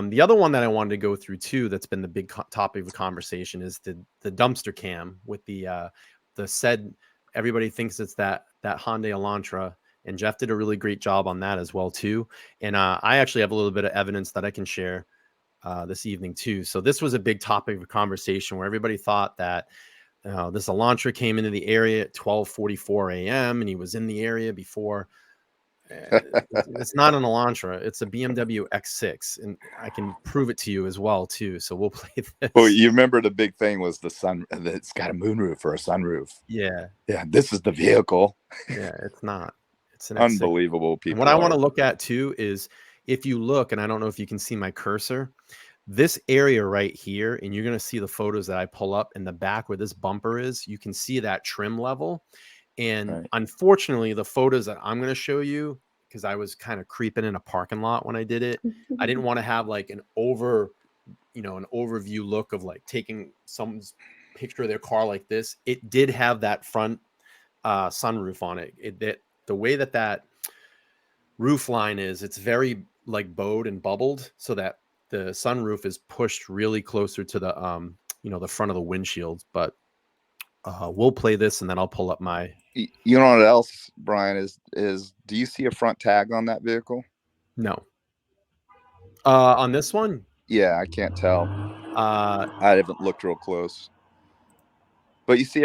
The other one that I wanted to go through too, that's been the big topic of conversation, is the dumpster cam with the said. Everybody thinks it's that Hyundai Elantra, and Jeff did a really great job on that as well too. And I actually have a little bit of evidence that I can share this evening too. So this was a big topic of conversation where everybody thought that this Elantra came into the area at 12:44 a.m. and he was in the area before. It's not an Elantra. It's a BMW X6, and I can prove it to you as well too. So we'll play this. Well, you remember the big thing was the sun. It's got a moonroof or a sunroof. Yeah. This is the vehicle. Yeah, it's not. It's an unbelievable. X6. People. And what I want to look at too is, if you look, and I don't know if you can see my cursor, this area right here, and you're going to see the photos that I pull up in the back where this bumper is. You can see that trim level. And unfortunately, the photos that I'm going to show you, because I was kind of creeping in a parking lot when I did it, I didn't want to have like an overview look of like taking someone's picture of their car like this. It did have that front sunroof on it. The way that roof line is, it's very like bowed and bubbled, so that the sunroof is pushed really closer to the the front of the windshield. But we'll play this, and then I'll pull up my. You know what else, Brian, is do you see a front tag on that vehicle? No. On this one? Yeah, I can't tell. I haven't looked real close. But you see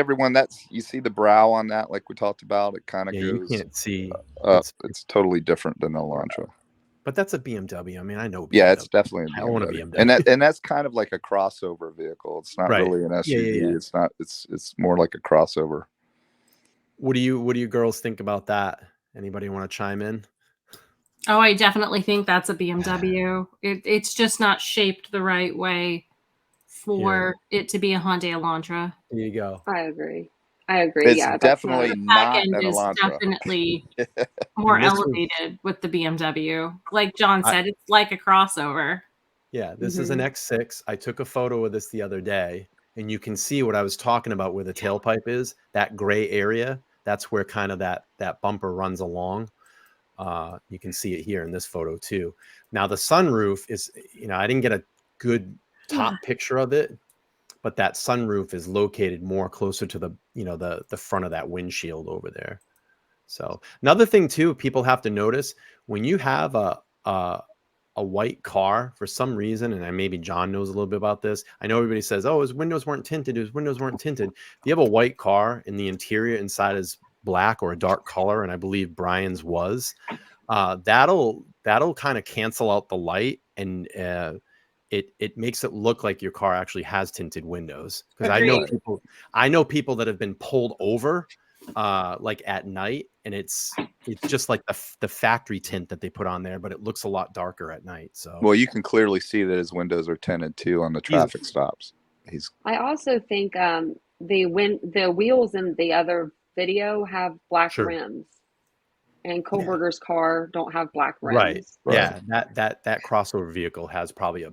you see the brow on that, like we talked about. It kind of goes. You can't see. It's totally different than the Elantra. But that's a BMW. I mean, I know BMW. Yeah, it's definitely a BMW. I want a BMW. And that's kind of like a crossover vehicle. It's not really an SUV. Yeah. It's not. It's more like a crossover. What do you girls think about that? Anybody want to chime in? Oh, I definitely think that's a BMW. It's just not shaped the right way for it to be a Hyundai Elantra. There you go. I agree. It's definitely not an Elantra. Definitely more elevated with the BMW. Like John said, it's like a crossover. Yeah, this is an X6. I took a photo of this the other day, and you can see what I was talking about where the tailpipe is. That gray area, that's where kind of that bumper runs along. You can see it here in this photo too. Now the sunroof is, I didn't get a good top picture of it, but that sunroof is located more closer to the front of that windshield over there. So another thing too, people have to notice when you have a white car for some reason, and maybe John knows a little bit about this. I know everybody says, "Oh, his windows weren't tinted. His windows weren't tinted." If you have a white car and the interior inside is black or a dark color, and I believe Brian's was, that'll kind of cancel out the light, and it makes it look like your car actually has tinted windows. Because I know people that have been pulled over like at night, and it's just like the factory tint that they put on there, but it looks a lot darker at night. So well, you can clearly see that his windows are tinted too on the traffic stops. I also think the wheels in the other video have black rims, and Kohlberger's car don't have black rims. Right. Yeah, that crossover vehicle has probably a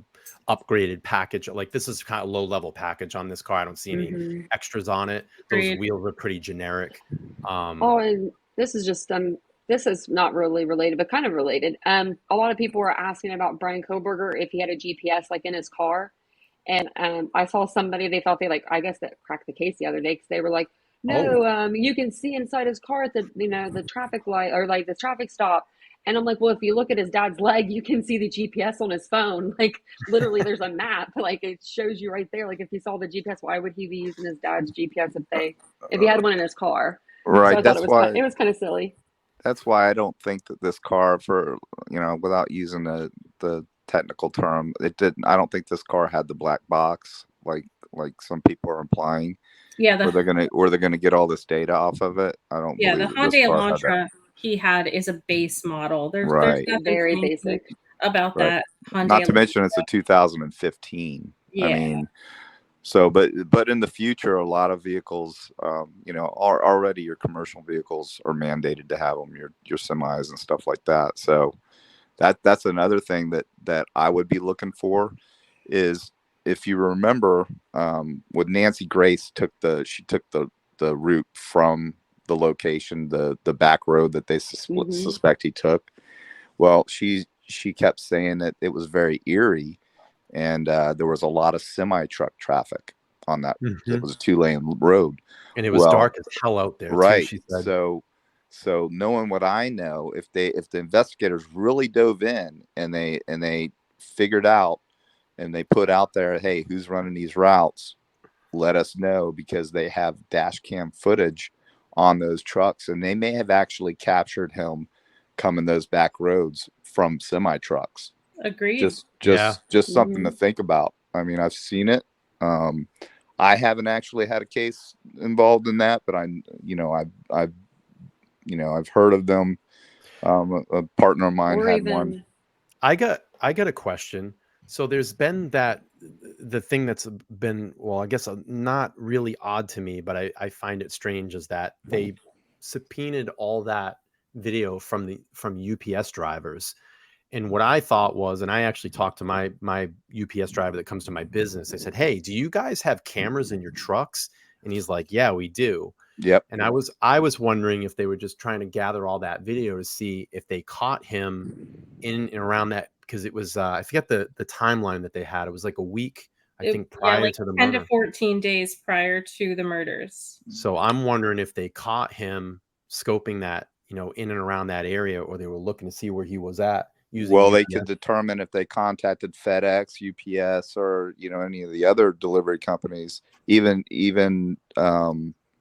upgraded package. Like this is kind of low level package on this car. I don't see any extras on it. Those wheels are pretty generic. And this is just this is not really related, but kind of related. A lot of people were asking about Brian Kohlberger if he had a GPS like in his car, and I saw somebody, they thought I guess that cracked the case the other day, because they were like, no, you can see inside his car at the traffic light or like the traffic stop. And I'm like, well, if you look at his dad's leg, you can see the GPS on his phone. Like literally there's a map, like it shows you right there. Like if he saw the GPS, why would he be using his dad's GPS if he had one in his car? Right. So that's why it was kind of silly. That's why I don't think that this car, for without using the technical term, I don't think this car had the black box like some people are implying. Yeah, where they're gonna get all this data off of it. I don't. Yeah, the Hyundai Elantra he had is a base model. There's nothing very basic about that Hyundai. Not to mention it's a 2015. Yeah. I mean, so but in the future, a lot of vehicles, are already your commercial vehicles are mandated to have them. Your semis and stuff like that. So that's another thing that I would be looking for is. If you remember, when Nancy Grace took the route from the location, the back road that they suspect he took, well, she kept saying that it was very eerie and there was a lot of semi truck traffic on that. It Mhm. was a 2-lane road. And it was Well, dark as hell out there too, right. she said. So knowing what I know, if the investigators really dove in and they figured out and they put out there, hey, who's running these routes? Let us know, because they have dash cam footage on those trucks, and they may have actually captured him coming those back roads from semi trucks. Agreed. Just something to Mhm. think about. I mean, I've seen it. I haven't actually had a case involved in that, but I've heard of them. A partner of mine Or had one. even I got a question. So there's been the thing that's been, well, I guess not really odd to me, but I find it strange, is that they subpoenaed all that video from UPS drivers. And what I thought was, and I actually talked to my UPS driver that comes to my business. I said, "Hey, do you guys have cameras in your trucks?" And he's like, "Yeah, we do." Yep. And I was wondering if they were just trying to gather all that video to see if they caught him in and around that, because it was I forget the timeline that they had. It was like a week, I think, Yeah, prior like to the 10 to murder. 14 days prior to the murders. So I'm wondering if they caught him scoping that, in and around that area, or they were looking to see where he was at using Well, they could UPS. determine if they contacted FedEx, UPS, or any of the other delivery companies. Even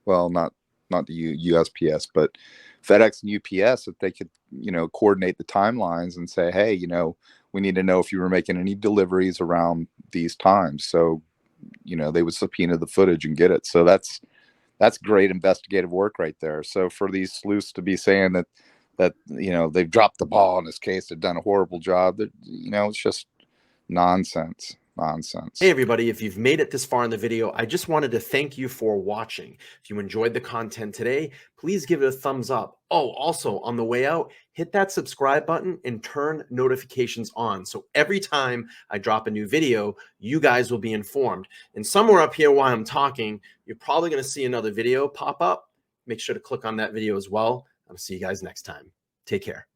well, not the USPS, but FedEx and UPS, if they could coordinate the timelines and say, hey, we need to know if you were making any deliveries around these times. So they would subpoena the footage and get it. So that's great investigative work right there. So for these sleuths to be saying that they've dropped the ball in this case, they've done a horrible job, that it's just nonsense. Hey everybody, if you've made it this far in the video, I just wanted to thank you for watching. If you enjoyed the content today, please give it a thumbs up. Oh, also on the way out, hit that subscribe button and turn notifications on. So every time I drop a new video, you guys will be informed. And somewhere up here while I'm talking, you're probably going to see another video pop up. Make sure to click on that video as well. I'll see you guys next time. Take care.